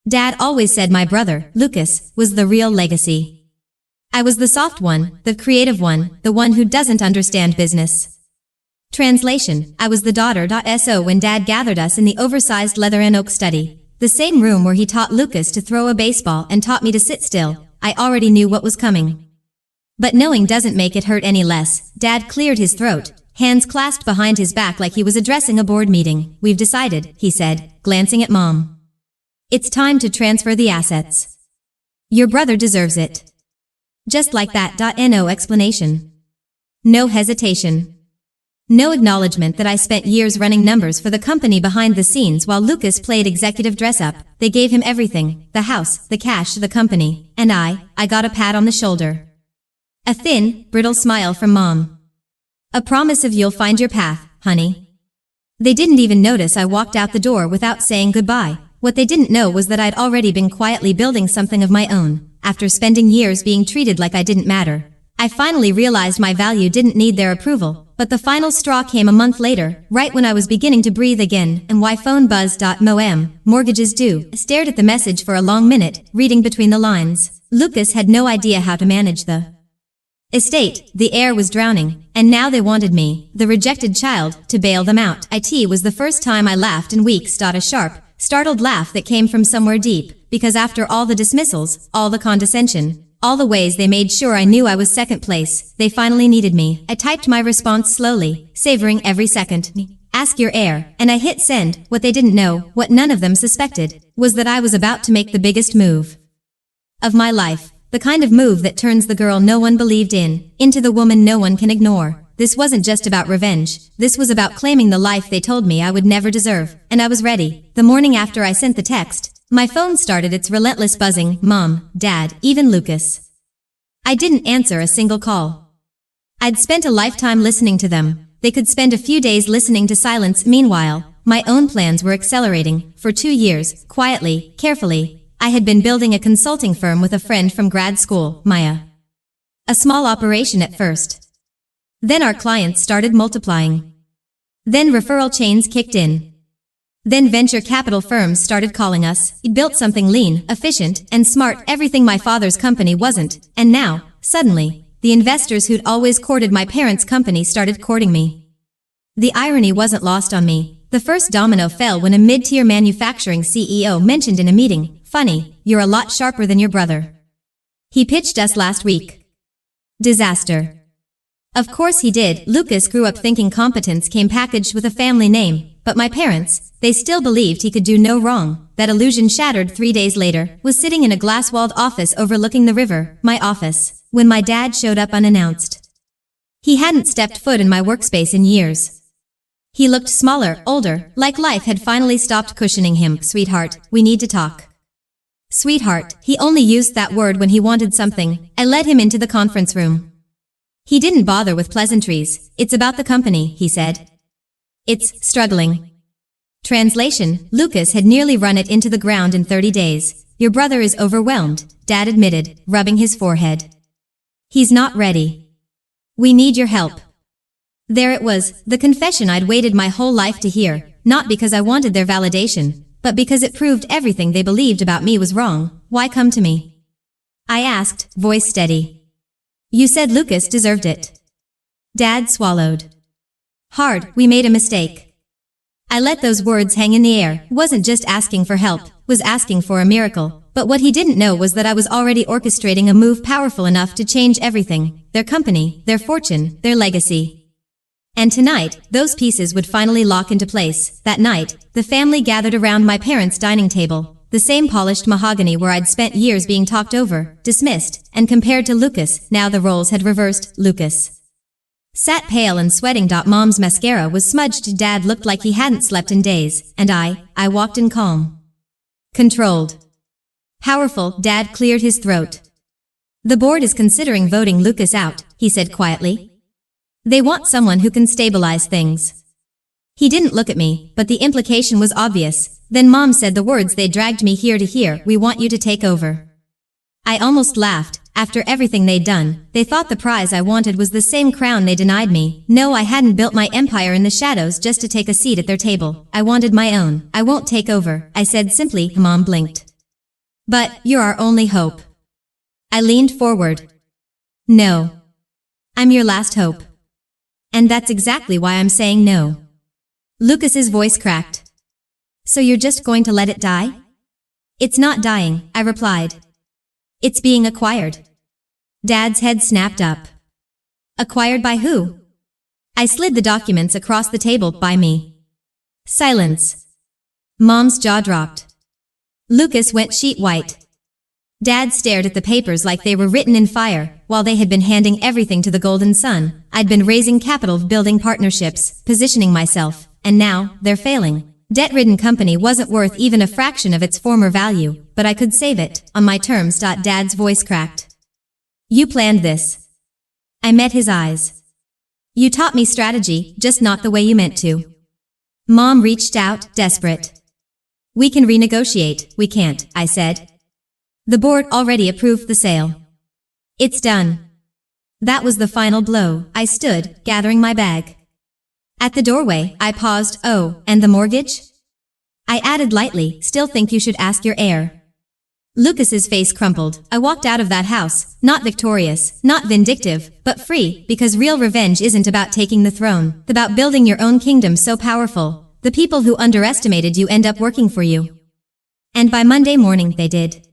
Dad always said my brother, Lucas, was the real legacy. I was the soft one, the creative one, the one who doesn't understand business. Translation: I was the daughter. So when Dad gathered us in the oversized leather and oak study, the same room where he taught Lucas to throw a baseball and taught me to sit still, I already knew what was coming. But knowing doesn't make it hurt any less. Dad cleared his throat, hands clasped behind his back like he was addressing a board meeting. We've decided, he said, glancing at Mom. It's time to transfer the assets. Your brother deserves it. Just like that. No explanation. No hesitation. No acknowledgement that I spent years running numbers for the company behind the scenes while Lucas played executive dress-up. They gave him everything, the house, the cash, the company, and I got a pat on the shoulder. A thin, brittle smile from Mom. A promise of you'll find your path, honey. They didn't even notice I walked out the door without saying goodbye. What they didn't know was that I'd already been quietly building something of my own. After spending years being treated like I didn't matter, I finally realized my value didn't need their approval. But the final straw came a month later, right when I was beginning to breathe again. And why phone buzz. Moem, mortgages due. I stared at the message for a long minute, reading between the lines. Lucas had no idea how to manage the estate. The heir was drowning, and now they wanted me, the rejected child, to bail them out. It was the first time I laughed in weeks. A sharp, startled laugh that came from somewhere deep, because after all the dismissals, all the condescension, all the ways they made sure I knew I was second place, they finally needed me. I typed my response slowly, savoring every second. Ask your heir, and I hit send. What they didn't know, what none of them suspected, was that I was about to make the biggest move of my life. The kind of move that turns the girl no one believed in, into the woman no one can ignore. This wasn't just about revenge. This was about claiming the life they told me I would never deserve. And I was ready. The morning after I sent the text, my phone started its relentless buzzing. Mom, Dad, even Lucas. I didn't answer a single call. I'd spent a lifetime listening to them. They could spend a few days listening to silence. Meanwhile, my own plans were accelerating. For 2 years, quietly, carefully, I had been building a consulting firm with a friend from grad school, Maya. A small operation at first. Then our clients started multiplying. Then referral chains kicked in. Then venture capital firms started calling us. It built something lean, efficient, and smart, everything my father's company wasn't. And now, suddenly, the investors who'd always courted my parents' company started courting me. The irony wasn't lost on me. The first domino fell when a mid-tier manufacturing CEO mentioned in a meeting, "Funny, you're a lot sharper than your brother. He pitched us last week." Disaster. Of course he did. Lucas grew up thinking competence came packaged with a family name, but my parents, they still believed he could do no wrong. That illusion shattered 3 days later, was sitting in a glass-walled office overlooking the river, my office, when my dad showed up unannounced. He hadn't stepped foot in my workspace in years. He looked smaller, older, like life had finally stopped cushioning him. "Sweetheart, we need to talk." Sweetheart, he only used that word when he wanted something. I led him into the conference room. He didn't bother with pleasantries. "It's about the company," he said. "It's struggling." Translation: Lucas had nearly run it into the ground in 30 days. "Your brother is overwhelmed," Dad admitted, rubbing his forehead. "He's not ready. We need your help." There it was, the confession I'd waited my whole life to hear, not because I wanted their validation, but because it proved everything they believed about me was wrong. "Why come to me?" I asked, voice steady. "You said Lucas deserved it." Dad swallowed hard. "We made a mistake." I let those words hang in the air. Wasn't just asking for help, was asking for a miracle. But what he didn't know was that I was already orchestrating a move powerful enough to change everything. Their company, their fortune, their legacy. And tonight, those pieces would finally lock into place. That night, the family gathered around my parents' dining table. The same polished mahogany where I'd spent years being talked over, dismissed, and compared to Lucas. Now the roles had reversed. Lucas sat pale and sweating. Mom's mascara was smudged. Dad looked like he hadn't slept in days. And I walked in calm. Controlled. Powerful. Dad cleared his throat. "The board is considering voting Lucas out," he said quietly. "They want someone who can stabilize things." He didn't look at me, but the implication was obvious. Then Mom said the words they dragged me here to hear: "We want you to take over." I almost laughed. After everything they'd done, they thought the prize I wanted was the same crown they denied me. No, I hadn't built my empire in the shadows just to take a seat at their table. I wanted my own. "I won't take over," I said simply. Mom blinked. But you're our only hope. I leaned forward. No. I'm your last hope. And that's exactly why I'm saying no. Lucas's voice cracked. So you're just going to let it die? It's not dying, I replied. It's being acquired. Dad's head snapped up. Acquired by who? I slid the documents across the table by me. Silence. Mom's jaw dropped. Lucas went sheet white. Dad stared at the papers like they were written in fire. While they had been handing everything to the Golden Sun, I'd been raising capital, building partnerships, positioning myself, and now, they're failing. Debt-ridden company wasn't worth even a fraction of its former value, but I could save it, on my terms. Dad's voice cracked. You planned this. I met his eyes. You taught me strategy, just not the way you meant to. Mom reached out, desperate. We can renegotiate. We can't, I said. The board already approved the sale. It's done. That was the final blow. I stood, gathering my bag. At the doorway, I paused. Oh, and the mortgage? I added lightly, still think you should ask your heir. Lucas's face crumpled. I walked out of that house, not victorious, not vindictive, but free, because real revenge isn't about taking the throne. It's about building your own kingdom so powerful, the people who underestimated you end up working for you. And by Monday morning they did.